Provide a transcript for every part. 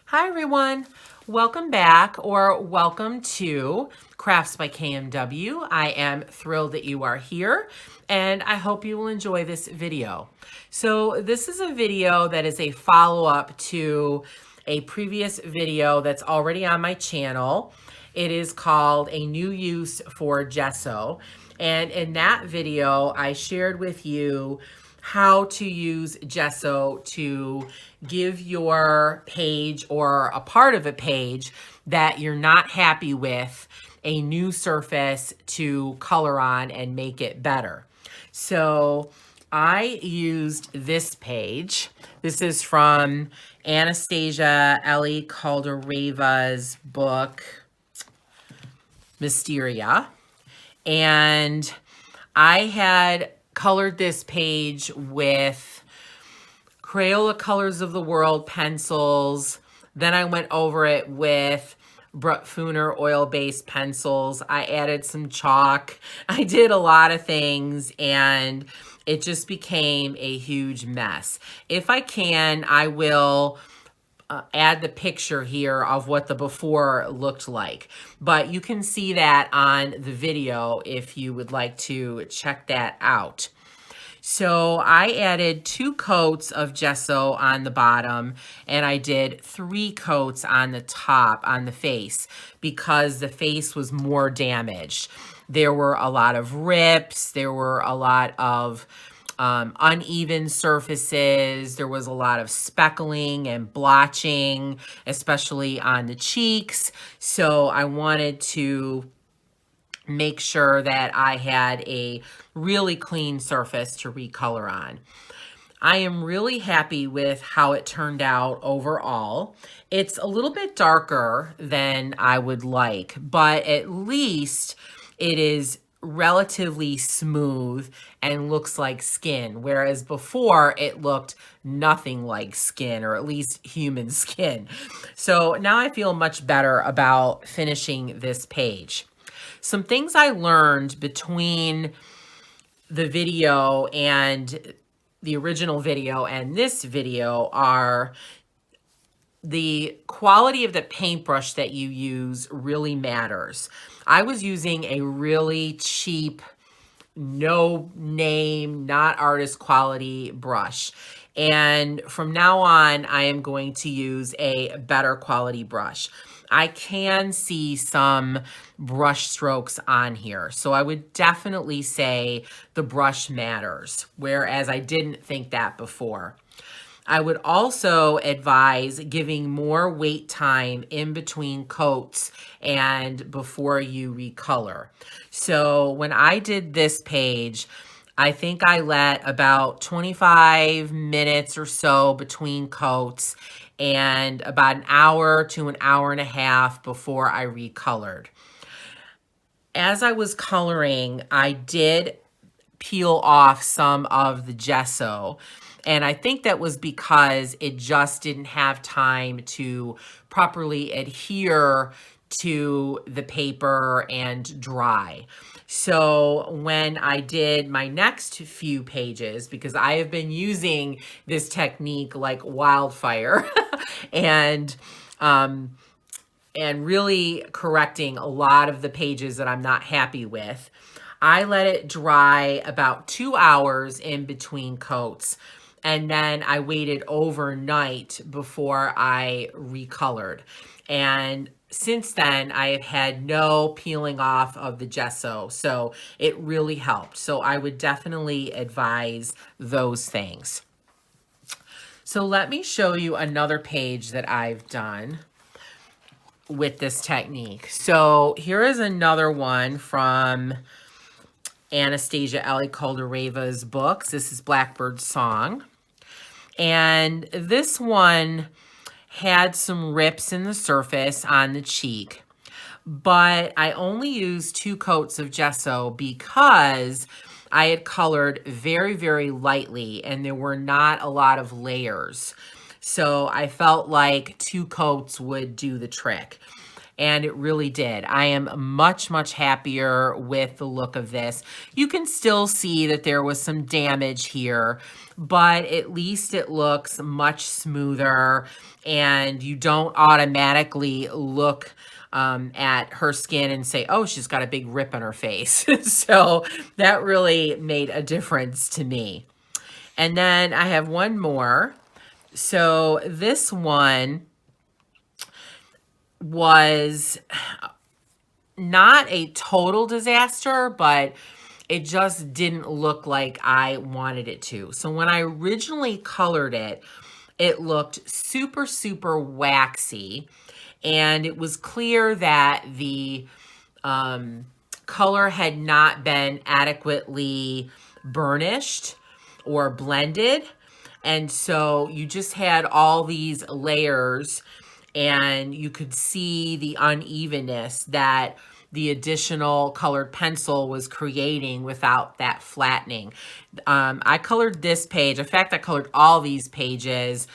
Hi everyone, welcome back or welcome to Crafts by KMW. I am thrilled that you are here and I hope you will enjoy this video. So this is a video that is a follow-up to a previous video that's already on my channel. It is called A New Use for Gesso. And in that video, I shared with you how to use gesso to give your page or a part of a page that you're not happy with a new surface to color on and make it better. So I used this page. This is from Anastasia Ellie Caldereva's book, Mysteria. And I had colored this page with Crayola Colors of the World pencils. Then I went over it with Brutfuner oil-based pencils. I added some chalk. I did a lot of things and it just became a huge mess. If I can, I will add the picture here of what the before looked like. But you can see that on the video if you would like to check that out. So I added 2 coats of gesso on the bottom and I did 3 coats on the top on the face because the face was more damaged. There were a lot of rips, there were a lot of uneven surfaces. There was a lot of speckling and blotching, especially on the cheeks. So I wanted to make sure that I had a really clean surface to recolor on. I am really happy with how it turned out overall. It's a little bit darker than I would like, but at least it is relatively smooth and looks like skin, whereas before it looked nothing like skin, or at least human skin. So now I feel much better about finishing this page. Some things I learned between the video and the original video and this video are the quality of the paintbrush that you use really matters. I was using a really cheap, no name, not artist quality brush. And from now on, I am going to use a better quality brush. I can see some brush strokes on here. So I would definitely say the brush matters, whereas I didn't think that before. I would also advise giving more wait time in between coats and before you recolor. So when I did this page, I think I let about 25 minutes or so between coats and about an hour to an hour and a half before I recolored. As I was coloring, I did peel off some of the gesso. And I think that was because it just didn't have time to properly adhere to the paper and dry. So when I did my next few pages, because I have been using this technique like wildfire and really correcting a lot of the pages that I'm not happy with, I let it dry about 2 hours in between coats. And then I waited overnight before I recolored. And since then, I have had no peeling off of the gesso. So it really helped. So I would definitely advise those things. So let me show you another page that I've done with this technique. So here is another one from Anastasia Ellie Caldereva's books. This is Blackbird's Song. And this one had some rips in the surface on the cheek, but I only used 2 coats of gesso because I had colored very, very lightly and there were not a lot of layers. So I felt like 2 coats would do the trick. And it really did. I am much, much happier with the look of this. You can still see that there was some damage here, but at least it looks much smoother, and you don't automatically look at her skin and say, oh, she's got a big rip on her face. So that really made a difference to me. And then I have one more. So this one was not a total disaster, but it just didn't look like I wanted it to. So when I originally colored it, it looked super, super waxy, and it was clear that the color had not been adequately burnished or blended. And so you just had all these layers, and you could see the unevenness that the additional colored pencil was creating without that flattening. I colored this page. In fact, I colored all these pages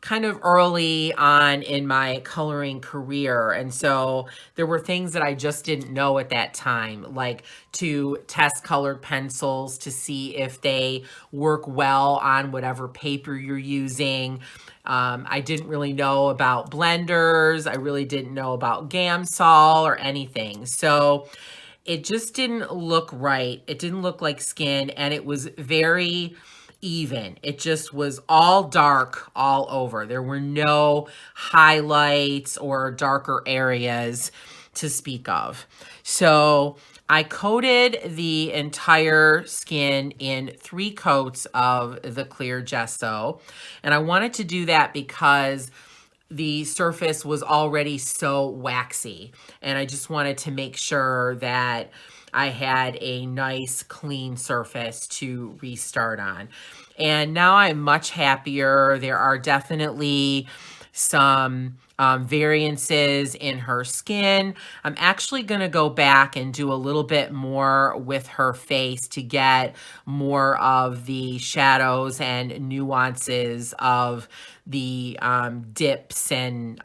kind of early on in my coloring career. And so there were things that I just didn't know at that time, like to test colored pencils to see if they work well on whatever paper you're using. I didn't really know about blenders. I really didn't know about Gamsol or anything. So it just didn't look right. It didn't look like skin, and it was very even. It just was all dark all over. There were no highlights or darker areas to speak of. So I coated the entire skin in 3 coats of the clear gesso. And I wanted to do that because the surface was already so waxy, and I just wanted to make sure that I had a nice clean surface to restart on. And now I'm much happier. There are definitely some variances in her skin. I'm actually going to go back and do a little bit more with her face to get more of the shadows and nuances of the dips and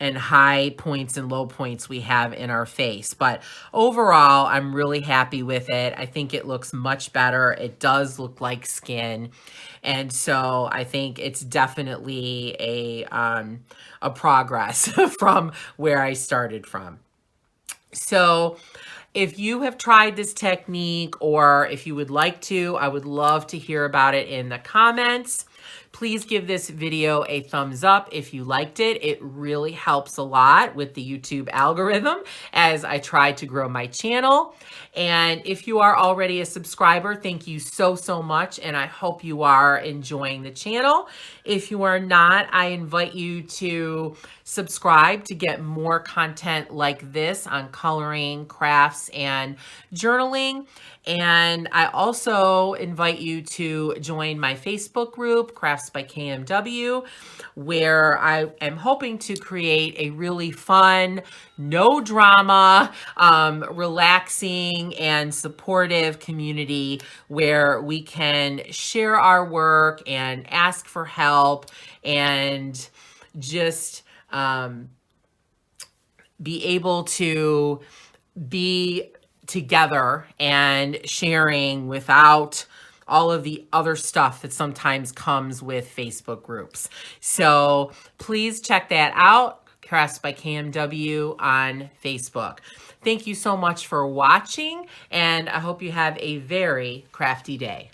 high points and low points we have in our face. But overall, I'm really happy with it. I think it looks much better. It does look like skin. And so I think it's definitely a progress from where I started from. So if you have tried this technique, or if you would like to, I would love to hear about it in the comments. Please give this video a thumbs up if you liked it. It really helps a lot with the YouTube algorithm as I try to grow my channel. And if you are already a subscriber, thank you so, so much. And I hope you are enjoying the channel. If you are not, I invite you to subscribe to get more content like this on coloring, crafts, and journaling. And I also invite you to join my Facebook group, Crafts by KMW, where I am hoping to create a really fun, no drama, relaxing and supportive community where we can share our work and ask for help and just be able to be together and sharing without all of the other stuff that sometimes comes with Facebook groups. So please check that out, Crafts by KMW on Facebook. Thank you so much for watching, and I hope you have a very crafty day.